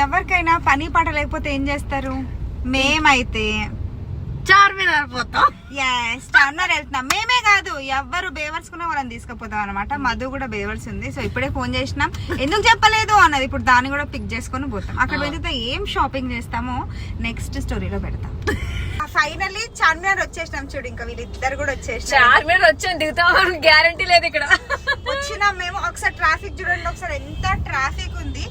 ఎవరికైనా పని పాట లేకపోతే ఏం చేస్తారు? మేమైతే చార్మినార్ పోతాం. చార్మినార్ వెళ్తున్నాం. మేమే కాదు, ఎవరు బేవర్స్కున్నా వాళ్ళని తీసుకుపోతాం అనమాట. మధు కూడా బేవర్స్ ఉంది. సో ఇప్పుడే ఫోన్ చేసినాం, ఎందుకు చెప్పలేదు అన్నది. ఇప్పుడు దాన్ని కూడా పిక్ చేసుకుని పోతాం. అక్కడ వెళ్తే ఏం షాపింగ్ చేస్తామో నెక్స్ట్ స్టోరీలో పెడతాం. ఫైనల్లీ చార్మినార్ వచ్చేసినాం. చూడు, ఇంకా వీళ్ళిద్దరు కూడా వచ్చేసినాం. చార్మినార్ వచ్చాను, దిగుతాం గ్యారంటీ లేదు ఇక్కడ. వచ్చినాం మేము. ఒకసారి ట్రాఫిక్ చూడండి, ఒకసారి ఎంత ట్రాఫిక్ ఉంది.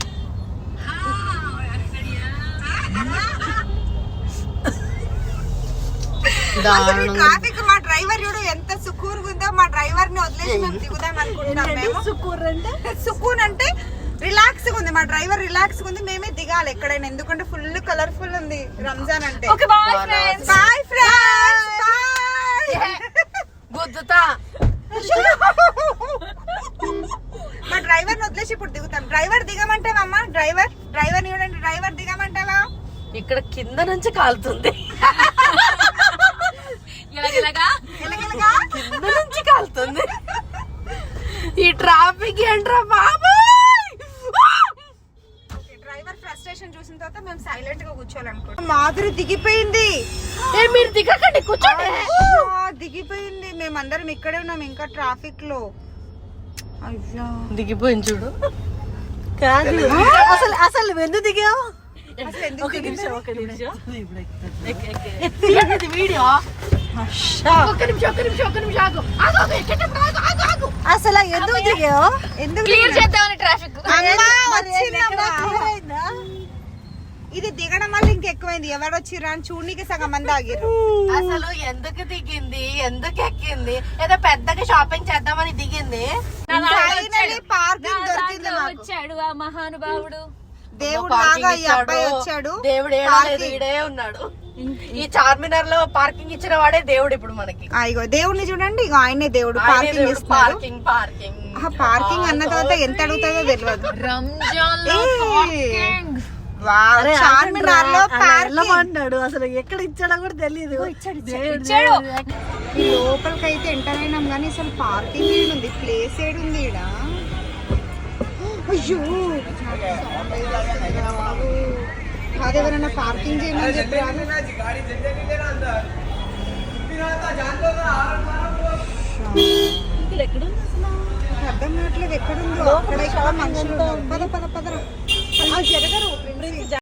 ట్రాఫిక్ మా డ్రైవర్ చూడు ఎంత సుకూరుగా ఉందో. మా డ్రైవర్ ని వదిలేసి మేము దిగుదాం అనుకుంటున్నాం. సుకూన్ అంటే రిలాక్స్ గా ఉంది. మా డ్రైవర్ రిలాక్స్ గా ఉంది. మేమే దిగాలి ఎక్కడైనా, ఎందుకంటే ఫుల్ కలర్ఫుల్ ఉంది రంజాన్ అంటే. Bye friends. మా డ్రైవర్ ని వదిలేసి ఇప్పుడు దిగుతాం. డ్రైవర్ దిగమంటావా? డ్రైవర్ చూడండి, డ్రైవర్ దిగమంటావా? ఇక్కడ కింద నుంచి కాలుతుంది. కింద నుంచి కాలుతుంది. ఈ ట్రాఫిక్ ఏంట్రా బాబు. డ్రైవర్ ఫ్రస్ట్రేషన్ చూసిన తర్వాత మేము సైలెంట్ గా కూర్చోవాలనుకుంటాం. మాధురి దిగిపోయింది. మీరు దిగకండి, కూర్చోండి. దిగిపోయింది. మేమందరం ఇక్కడే ఉన్నాం ఇంకా ట్రాఫిక్ లో. అయ్యా దిగిపోయింది చూడు. అసలు ఎందుకు దిగావు? వీడియో అసలు ఎందుకు దిగావు? ఎందుకు క్లియర్ చేద్దామని ట్రాఫిక్. ఇది దిగడం వల్ల ఇంకెక్కువైంది. ఎవరు వచ్చిర్రా అని చూడనికి సగం మంది ఆగిర్రు. అసలు ఎందుకు దిగింది, ఎందుకు ఎక్కింది? ఏదో పెద్దగా షాపింగ్ చేద్దామని దిగింది. పార్కింగ్ దొరికింది. వచ్చాడు ఆ మహానుభావుడు. దేవుడు లాగా ఈ అబ్బాయి వచ్చాడు. దేవుడు ఏడాది ఈడే ఉన్నాడు. ఈ చార్మినార్ లో పార్కింగ్ ఇచ్చిన వాడే దేవుడు ఇప్పుడు మనకి. ఇగో దేవుడిని చూడండి, ఇగో ఆయనే దేవుడు. పార్కింగ్ ఇస్తున్నాడు. పార్కింగ్ అన్న తర్వాత ఎంత అడుగుతుందో తెలియదు. రంజాన్ చార్మినార్ లో అన్నాడు. అసలు ఎక్కడ ఇచ్చాడో కూడా తెలియదు. లోపలికి అయితే ఎంటర్ అయినాం కానీ అసలు పార్కింగ్ ఏడుంది, ప్లేస్ ఏడుంది ఈడ. అయ్యో అదేవరన్నా పార్కింగ్ చేయమని చెప్పారు. అర్థం కావట్లేదు ఎక్కడుందో. అక్కడ ఇక్కడ మనుషులు. పద జరగరు.